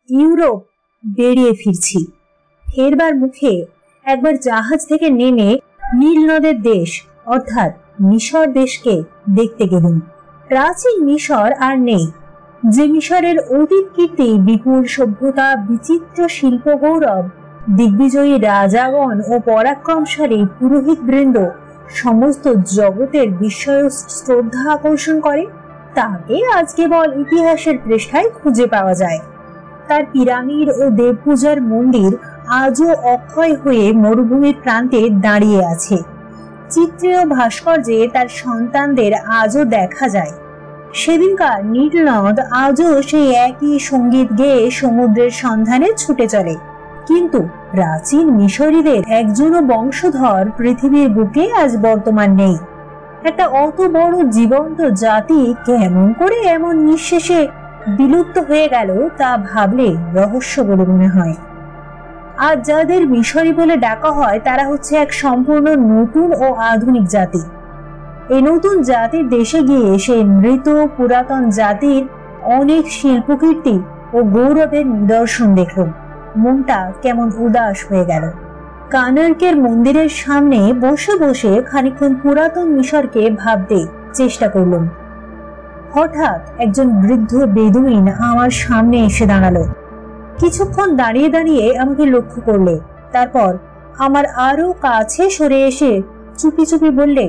Europe বেরিয়ে ফিরছি। ফেরবার মুখে একবার জাহাজ থেকে নেমে নীল নদের দেশ অর্থাৎ মিশর দেশকে দেখতে গেলুম। প্রাচীন মিশর আর নেই, যে মিশরের অতীত কীর্তি, বিপুল সভ্যতা, বিচিত্র শিল্প গৌরব, দিগ্বিজয়ী রাজাগণ ও পরাক্রমশালী পুরোহিত বৃন্দ সমস্ত জগতের বিস্ময় শ্রদ্ধা আকর্ষণ করে, তাকে আজ কেবল ইতিহাসের পৃষ্ঠায় খুঁজে পাওয়া যায়। তার পিরামিড ও দেবপূজার মন্দির আজও অক্ষয় হয়ে মরুভূমির প্রান্তে দাঁড়িয়ে আছে। চিত্রে ও ভাস্কর্যে তার সন্তানদের আজও দেখা যায়। সেদিনকার নীল নদ আজও সেই একই সঙ্গীত গেয়ে সমুদ্রের সন্ধানে ছুটে চলে। কিন্তু প্রাচীন মিশরীদের একজনও বংশধর পৃথিবীর বুকে আজ বর্তমান নেই। একটা অত বড় জীবন্ত জাতি কেমন করে এমন নিঃশেষে বিলুপ্ত হয়ে গেল তা ভাবলে রহস্য বলে মনে হয়। আজ যাদের মিশরী বলে ডাকা হয় তারা হচ্ছে এক সম্পূর্ণ নতুন ও আধুনিক জাতি। এই নতুন জাতির দেশে গিয়ে সেই মৃত পুরাতন জাতির অনেক শিল্পকীর্তি ও গৌরবের নিদর্শন দেখলাম। মনটা কেমন উদাস হয়ে গেল। কানার্কের মন্দিরের সামনে বসে বসে খানিকক্ষণ পুরাতন মিশরকে ভাবতে চেষ্টা করলাম। হঠাৎ একজন বৃদ্ধ বেদুইন আমার সামনে এসে দাঁড়ালো। কিছুক্ষণ দাঁড়িয়ে দাঁড়িয়ে আমাকে লক্ষ্য করলে, তারপর আমার আরো কাছে সরে এসে চুপি চুপি বললে,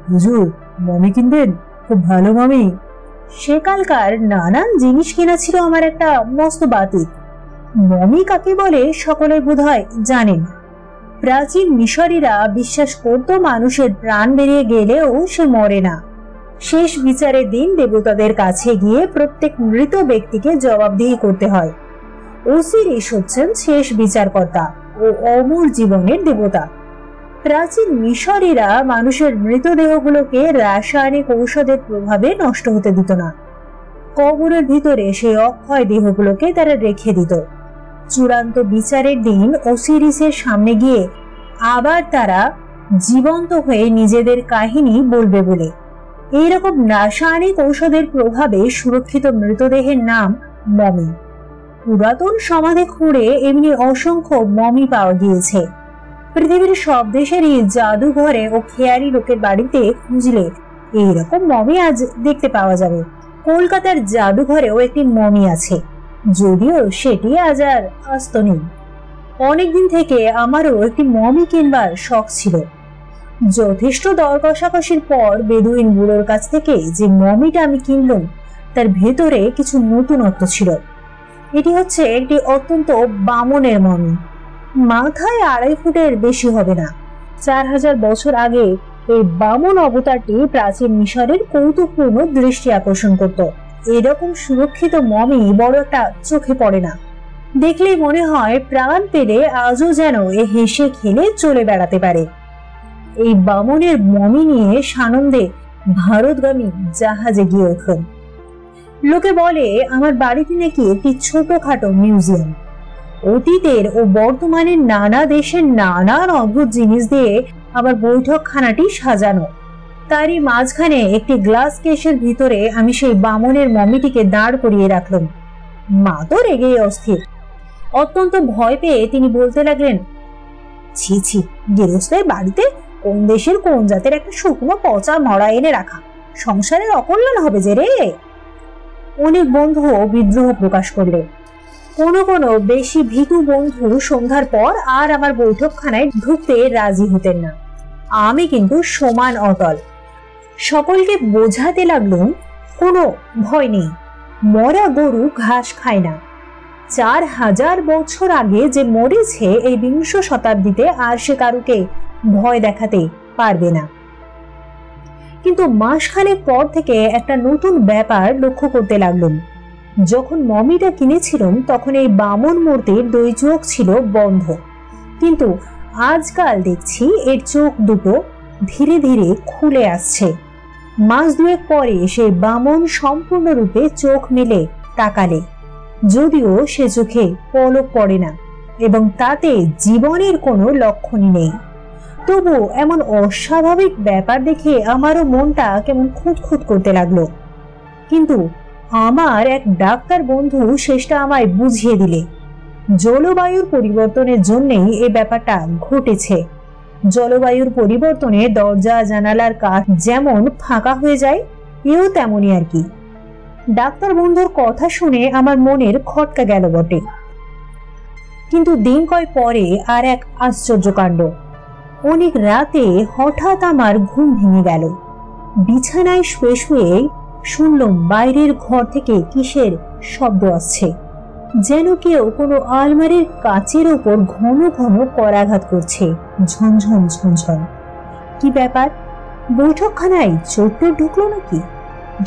হুজুর, মমি কিনবেন? খুব ভালো মমি। সেকালকার নানান জিনিস কেনা ছিল আমার একটা মস্ত বাতিক। মমি কাকে বলে সকলে বোধহয় জানেন। প্রাচীন মিশরীরা বিশ্বাস করত মানুষের প্রাণ বেরিয়ে গেলেও সে মরে না। শেষ বিচারের দিন দেবতাদের কাছে গিয়ে প্রত্যেক মৃত ব্যক্তিকে জবাবদিহি করতে হয়। ওসিরিস হচ্ছেন শেষ বিচারকর্তা ও অমর জীবনের দেবতা। প্রাচীন মিশরীরা মানুষের মৃতদেহগুলোকে রাসায়নিক ঔষধের প্রভাবে নষ্ট হতে দিত না। কবরের ভিতরে সেই অক্ষয় দেহগুলোকে তারা রেখে দিত। চূড়ান্ত বিচারের দিন ওসিরিসের সামনে গিয়ে আবার তারা জীবন্ত হয়ে নিজেদের কাহিনী বলবে বলে। এইরকম রাসায়নিক ঔষধের প্রভাবে সুরক্ষিত মৃতদেহের নাম মমি। পুরাতন সমাধি খুঁড়ে এমনি অসংখ্য মমি পাওয়া গিয়েছে। পৃথিবীর সব দেশেরই জাদুঘরে ও খেয়ালি লোকের বাড়িতে খুঁজলে এইরকম মমি আজ দেখতে পাওয়া যাবে। কলকাতার জাদুঘরেও একটি মমি আছে, যদিও সেটি আজ আর আস্ত নেই। অনেকদিন থেকে আমারও একটি মমি কিনবার শখ ছিল। যথেষ্ট দর কষাকষির পর বেদুইন বুড়োর কাছ থেকে যে মমিটা আমি কিনলাম তার ভেতরে কিছু নতুনত্ব ছিল। এটি হচ্ছে একটি অত্যন্ত বামনের মমি। মাথায় 2.5 ফুটের বেশি হবে না। 4000 বছর আগে এই বামন অবতারটি প্রাচীন মিশরের কৌতুকপূর্ণ দৃষ্টি আকর্ষণ করত। এরকম সুরক্ষিত মমি বড় একটা চোখে পড়ে না। দেখলেই মনে হয় প্রাণ পেলে আজও যেন এ হেসে খেলে চলে বেড়াতে পারে। এই বামনের মমি নিয়ে সানন্দে ভারতগামী জাহাজে গিয়ে উঠলাম। লোকে বলে আমার বাড়িতে নাকি একটি ছোটখাটো মিউজিয়াম। অতীতের ও বর্তমানের নানা দেশের নানান অদ্ভুত জিনিস দিয়ে আমার বৈঠকখানাটি সাজানো। তারই মাঝখানে একটি গ্লাস কেসের ভিতরে আমি সেই বামনের মমিটিকে দাঁড় করিয়ে রাখলাম। মা তো রেগে অস্থির। অত্যন্ত ভয় পেয়ে তিনি বলতে লাগলেন, ছি ছি, গেরস্তের বাড়িতে কোন দেশের কোন জাতের একটা শুকনো পচা মরা এনে রাখা, সংসারের অকল্যাণ হবে যে রে। অনেক বন্ধু বিদ্রোহ প্রকাশ করলে। কোনো বেশি ভীতু বন্ধু সন্ধ্যার পর আর আমার বৈঠকখানায় ঢুকতে রাজি হতেন না। আমি কিন্তু সমান অটল। সকলকে বোঝাতে লাগলাম, কোনো ভয় নেই, মরা গরু ঘাস খায় না। 4000 বছর আগে যে মরেছে এই 20 শতাব্দীতে আর সে কারুকে ভয় দেখাতে পারবে না। কিন্তু মাসখানেক পর থেকে একটা নতুন ব্যাপার লক্ষ্য করতে লাগলাম। যখন মমিটা কিনেছিলাম তখন এই বামন মূর্তির 2 চোখ ছিল বন্ধ, কিন্তু আজকাল দেখছি এর চোখ দুটো ধীরে ধীরে খুলে আসছে। মাস 2 পরে সেই বামন সম্পূর্ণরূপে চোখ মেলে তাকালে, যদিও সে চোখে পলক পড়ে না এবং তাতে জীবনের কোনো লক্ষণই নেই। তবু এমন অস্বাভাবিক ব্যাপার দেখে আমারও মনটা কেমন খুঁতখুত করতে লাগলো। কিন্তু আমার এক ডাক্তার বন্ধু শেষটা আমায় বুঝিয়ে দিলে। জলবায়ুর পরিবর্তনের জন্যই এই ব্যাপারটা ঘটেছে। জলবায়ুর পরিবর্তনে দরজা জানালার কাঠ যেমন ফাঁকা হয়ে যায়, এও তেমনই আর কি। ডাক্তার বন্ধুর কথা শুনে আমার মনের খটকা গেল বটে। কিন্তু দিন কয় পরে আর এক আশ্চর্য কাণ্ড। অনেক রাতে হঠাৎ আমার ঘুম ভেঙে গেল। বিছানায় শুয়ে শুয়ে শুনলাম বাইরের ঘর থেকে কিসের শব্দ আসছে, যেন কেউ কোনো আলমারির কাচের ওপর ঘন ঘন করাঘাত করছে, ঝনঝন ঝনঝন। কি ব্যাপার? বৈঠকখানায় চোর ঢুকলো নাকি?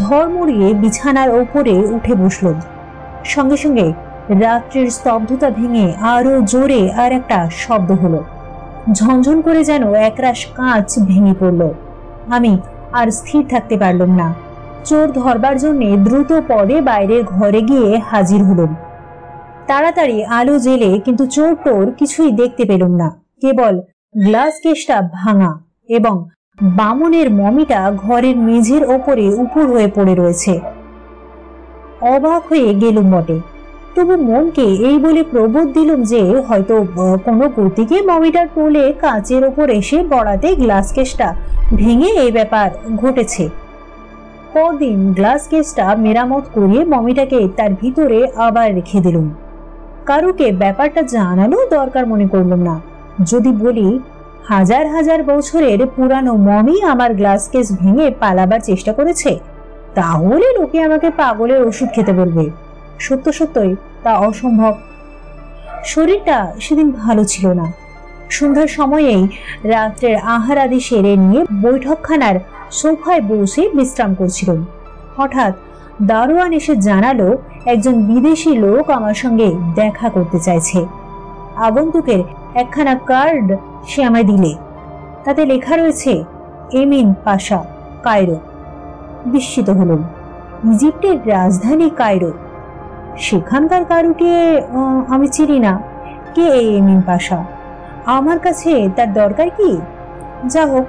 ধর্মড়িয়ে বিছানার ওপরে উঠে বসলাম। সঙ্গে সঙ্গে রাত্রির স্তব্ধতা ভেঙে আরো জোরে আর একটা শব্দ হলো। ঝনঝন করে যেন একরাশ কাঁচ ভেঙে পড়ল। আমি আর স্থির থাকতে পারলাম না। চোর ধরবার জন্য দ্রুত পদে বাইরের ঘরে গিয়ে হাজির হলাম। তাড়াতাড়ি আলো জেলে, কিন্তু চোর টোর কিছুই দেখতে পেলাম না। কেবল গ্লাস কেসটা ভাঙা এবং বামনের মমিটা ঘরের মেঝের ওপরে উপুর হয়ে পড়ে রয়েছে। অবাক হয়ে গেলুম বটে, তবু মনকে এই বলে প্রবোধ দিলুম যে হয়তো কোনো গতিকে মমিটার তোলে কাঁচের ওপর এসে গড়াতে গ্লাস কেসটা ভেঙে এই ব্যাপার ঘটেছে। পরদিন গ্লাস কেসটা মেরামত করিয়ে মমিটাকে তার ভিতরে আবার রেখে দিলুম। কারুকে ব্যাপারটা জানানো দরকার মনে করলাম না। যদি বলি হাজার হাজার বছরের পুরানো মমি আমার গ্লাস কেস ভেঙে পালাবার চেষ্টা করেছে, তাহলে লোকে আমাকে পাগলের ওষুধ খেতে বলবে। সত্য সত্যই তা অসম্ভব। শরীরটা সেদিন ভালো ছিল না। সন্ধ্যার সময়েই রাত্রের আহার আদি সেরে নিয়ে বৈঠকখানার সোফায় বসে বিশ্রাম করছিলাম। হঠাৎ দারোয়ান এসে জানালো একজন বিদেশি লোক আমার সঙ্গে দেখা করতে চাইছে। আগন্তুকের একখানা কার্ড সে আমায় দিলে। তাতে লেখা রয়েছে এমিন পাশা, কায়রো। বিস্মিত হলাম। ইজিপ্টের রাজধানী কায়রো। সেখানকার কারুকে আমি চিনি না। কে এই এমিন পাশা? আমার কাছে তার দরকার কি? যা হোক,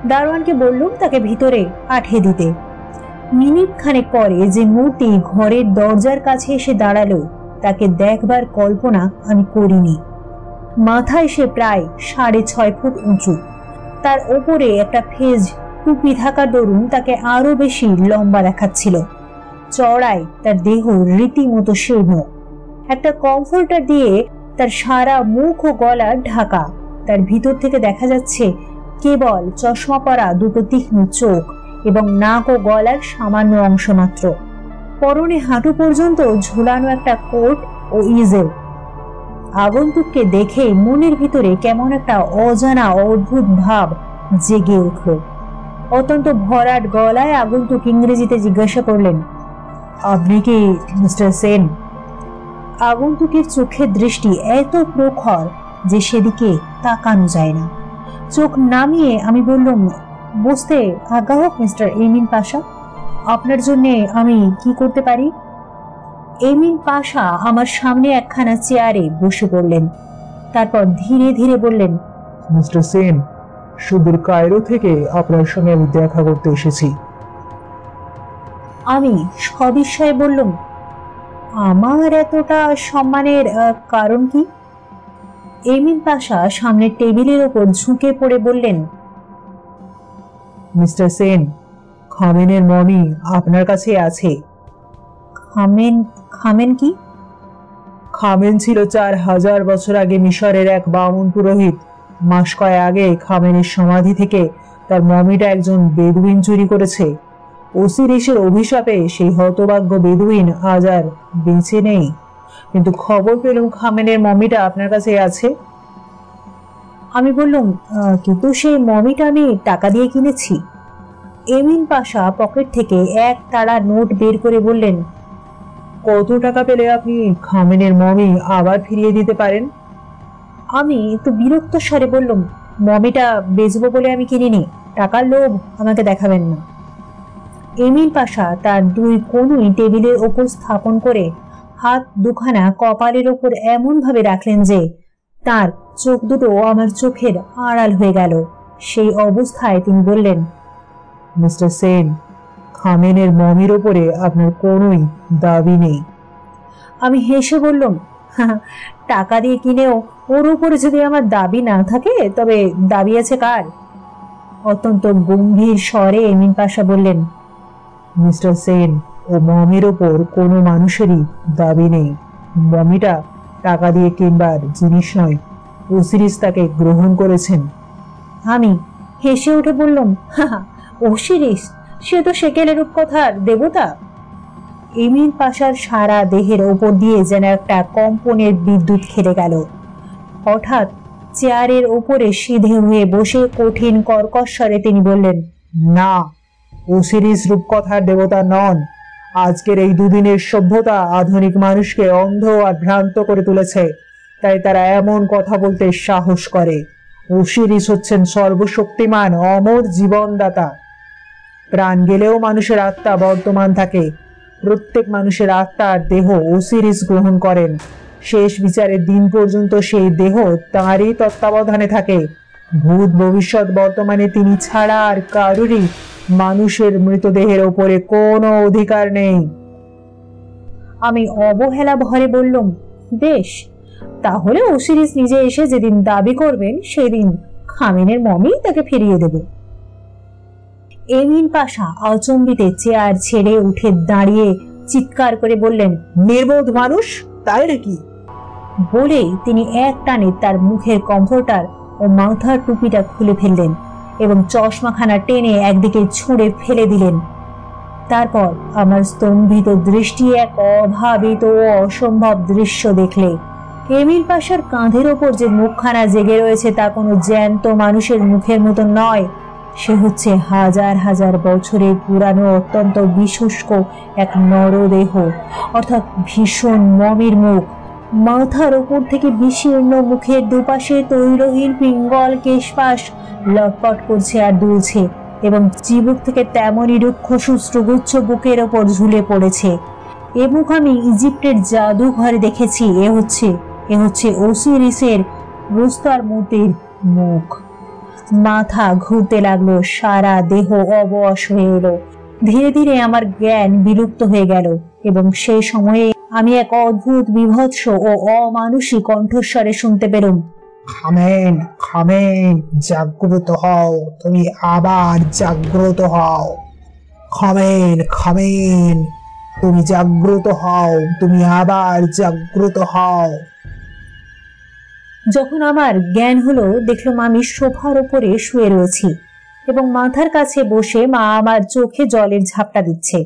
দারোয়ানকে বললুম তাকে ভিতরে পাঠিয়ে দিতে। মিনিট খানেক পরে যে মূর্তি ঘরের দরজার কাছে এসে দাঁড়ালো, তাকে দেখবার কল্পনা আমি করিনি। মাথায় সে প্রায় 6.5 ফুট উঁচু। তার ওপরে একটা ফেজ টুপি থাকার দরুন তাকে আরো বেশি লম্বা দেখাচ্ছিল। চড়াই তার দেহ রীতিমতো শীর্ণ। একটা কমফোর্টার দিয়ে তার সারা মুখ ও গলা ঢাকা। তার ভিতর থেকে দেখা যাচ্ছে কেবল চশমা পরা দুটো তীক্ষ্ণ চোখ এবং নাক ও গলার সামান্য অংশ মাত্র। পরনে হাঁটু পর্যন্ত ঝুলানো একটা কোট ও ইজেল। আগন্তুককে দেখে মনের ভিতরে কেমন একটা অজানা অদ্ভুত ভাব জেগে উঠল। অত্যন্ত ভরাট গলায় আগন্তুক ইংরেজিতে জিজ্ঞাসা করলেন, আপনি কি মিস্টার সেন? আগন্তুকের চোখের দৃষ্টি এত প্রখর যে সেদিকে তাকানো যায় না। চোখ নামিয়ে আমি বললাম, বসতে আজ্ঞা হোক মিস্টার এমিন পাশা। আপনার জন্য আমি কি করতে পারি? এমিন পাশা আমার সামনে একখানা চেয়ারে বসে পড়লেন। তারপর ধীরে ধীরে বললেন, মিস্টার সেন, সুদূর কায়রো থেকে আপনার সঙ্গে আমি দেখা করতে এসেছি। আমি সবিস্ময়ে বললাম, আমার এতটা সম্মানের কারণ কি? এমিন পাশা সামনের টেবিলের ওপর ঝুঁকে পড়ে বললেন, মিস্টার সেন, খামেনের মমি আপনার কাছে আছে। খামেন? খামেন কি? খামেন ছিল 4000 বছর আগে মিশরের এক বামুন পুরোহিত। মাস কয়েক আগে খামেনের সমাধি থেকে তার মমিটা একজন বেদুইন চুরি করেছে। ওসিরিসের অভিশাপে সেই হতভাগ্য বেদুইন আজ আর বেঁচে নেই, কিন্তু খবর পেলুম খামেনের মমিটা আপনার কাছে আছে। আমি বললাম, কিন্তু সেই মমিটা আমি টাকা দিয়ে কিনেছি। এমিন পাশা পকেট থেকে এক তাড়া নোট বের করে বললেন, কত টাকা পেলে আপনি খামেনের মমি আবার ফিরিয়ে দিতে পারেন? আমি একটু বিরক্ত স্বরে বললাম, মমিটা বেচবো বলে আমি কিনিনি, টাকার লোভ আমাকে দেখাবেন না। এমিন পাশা তার দুই কনুই টেবিলের ওপর স্থাপন করে হাত দুখানা কপালের ওপর এমন ভাবে রাখলেন যে তার চোখ দুটো আমার চোখের আড়াল হয়ে গেল। সেই অবস্থায় তিনি বললেন, মিস্টার সেন, খামেনের মমির ওপরে আপনার কোনোই দাবি নেই। আমি হেসে বললাম, টাকা দিয়ে কিনেও ওর উপরে যদি আমার দাবি না থাকে তবে দাবি আছে কার? অত্যন্ত গম্ভীর স্বরে এমিন পাশা বললেন, মিস্টার সেন, ও মমির ওপর কোনো মানুষেরই দাবি নেই। মমিটা টাকা দিয়ে কিনবার জিনিস নয়। ওসিরিস তাকে গ্রহণ করেছেন। আমি হেসে উঠে বললাম, ওসিরিস? সে তো সেকেলের রূপকথার দেবতা। এমিন পাশার সারা দেহের ওপর দিয়ে যেন একটা কম্পনের বিদ্যুৎ খেলে গেল। হঠাৎ চেয়ারের ওপরে সিধে হয়ে বসে কঠিন কর্কশ স্বরে তিনি বললেন, না, ওসিরিস রূপকথার দেবতা নন। আজকের এই দুদিনের সভ্যতা আধুনিক মানুষকে অন্ধ আর ভ্রান্ত করে তুলেছে, তাই তারা এমন কথা বলতে সাহস করে। ওসিরিস হচ্ছেন সর্বশক্তিমান অমর জীবনদাতা। প্রাণ গেলেও মানুষের আত্মা বর্তমান থাকে। প্রত্যেক মানুষের আত্মার দেহ ওসিরিস গ্রহণ করেন। শেষ বিচারের দিন পর্যন্ত সেই দেহ তাঁরই তত্ত্বাবধানে থাকে। ভূত, ভবিষ্যৎ, বর্তমানে তিনি ছাড়া আর কারুরই মানুষের মৃতদেহের ওপরে কোনো অধিকার নেই। আমি অবহেলা ভরে বললাম, বেশ, তাহলে ওসিরিস নিজে এসে যেদিন দাবি করবেন সেদিন খামেনের মমি তাকে ফিরিয়ে দেব। এমিন পাশা আচম্বিতে চেয়ার ছেড়ে উঠে দাঁড়িয়ে চিৎকার করে বললেন, নির্বোধ মানুষ, তাই নাকি? বলেই তিনি এক টানে তার মুখের কমফোর্টার ও মাথার টুপিটা খুলে ফেললেন এবং চশমাখানা টেনে একদিকে ছুঁড়ে ফেলে দিলেন। তারপর আমার স্তম্ভিত দৃষ্টি এক অভাবিত ও অসম্ভব দৃশ্য দেখলে। এমিন পাশার কাঁধের ওপর যে মুখখানা জেগে রয়েছে তা কোনো জ্যান্ত মানুষের মুখের মতো নয়। সে হচ্ছে হাজার হাজার বছরের পুরানো অত্যন্ত বিশুষ্ক এক নরদেহ, অর্থাৎ ভীষণ মমির মুখ। মাথার ওপর থেকে বিশীর্ণ মুখের দুপাশে তৈলহীন পিঙ্গল কেশপাশ লটপট করছে আর দুলছে এবং চিবুক থেকে তেমনই রুক্ষ শুশ্রুগুচ্ছ বুকের ওপর ঝুলে পড়েছে। এ মুখ আমি ইজিপ্টের জাদুঘরে দেখেছি। এ হচ্ছে ওসিরিসের রুস্তার মূর্তির মুখ। মাথা ঘুরতে লাগলো, সারা দেহ অবশ হয়ে এলো। ধীরে ধীরে আমার জ্ঞান বিলুপ্ত হয়ে গেল এবং সেই সময়ে আমি এক অদ্ভুত, বিভৎস ও অমানুষী কণ্ঠস্বরে শুনতে পেলাম, খামেন, খামেন, জাগ্রত হও, তুমি আবার জাগ্রত হও। খামেন, খামেন, তুমি জাগ্রত হও, তুমি আবার জাগ্রত হও। যখন আমার জ্ঞান হলো দেখলাম আমি সোফার উপরে শুয়ে রয়েছি এবং মাথার কাছে বসে মা আমার চোখে জলের ঝাপটা দিচ্ছে।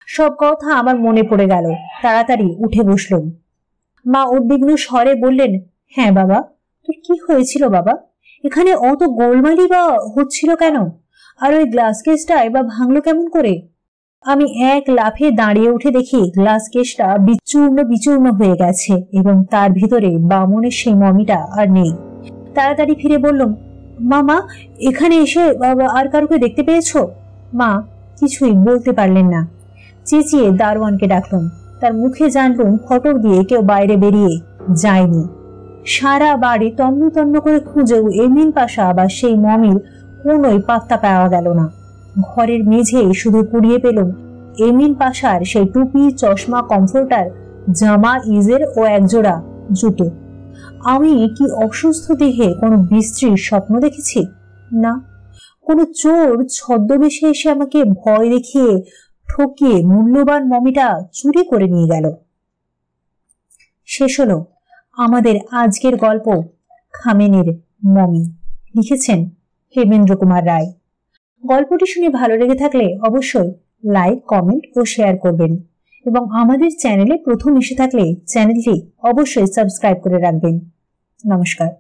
সব কথা আমার মনে পড়ে গেল। তাড়াতাড়ি উঠে বসলাম। মা উদ্বিগ্ন স্বরে বললেন, হ্যাঁ বাবা, তোর কি হয়েছিল বাবা? এখানে অত গোলমালি বা হচ্ছিল কেন? আর ওই গ্লাস কেসটা এবার ভাঙলো কেমন করে? আমি এক লাফে দাঁড়িয়ে উঠে দেখি গ্লাস কেসটা বিচূর্ণ বিচূর্ণ হয়ে গেছে এবং তার ভিতরে বামনের সেই মমিটা আর নেই। তাড়াতাড়ি ফিরে বললাম, মা, এখানে এসে আর কারোকে দেখতে পেয়েছো? মা কিছুই বলতে পারলেন না। চেঁচিয়ে দারোয়ানকে ডাকলাম। তার মুখে জানলাম ফটক দিয়ে কেউ বাইরে বেরিয়ে যায়নি। সারা বাড়ি তন্ন তন্ন করে খুঁজেও এমিন পাশা বা সেই মমির কোনোই পাত্তা পাওয়া গেল না। ঘরের মেঝে শুধু কুড়িয়ে পেলাম এমিন পাশার সেই টুপি, চশমা, কমফোর্টার, জামা, ইজের ও একজোড়া জুতো। আমি কি অসুস্থ দেহে কোনো বিশ্রীর স্বপ্ন দেখেছি? না, কোনো চোর ছদ্মবেশে এসে আমাকে ভয় দেখিয়ে ঠকিয়ে মূল্যবান মমিটা চুরি করে নিয়ে গেল। শেষ হলো আমাদের আজকের গল্প খামেনের মমি। লিখেছেন হেমেন্দ্র কুমার রায়। গল্পটি শুনে ভালো লেগে থাকলে অবশ্যই লাইক, কমেন্ট ও শেয়ার করবেন এবং আমাদের চ্যানেলে প্রথম এসে থাকলে চ্যানেলটি অবশ্যই সাবস্ক্রাইব করে রাখবেন। নমস্কার।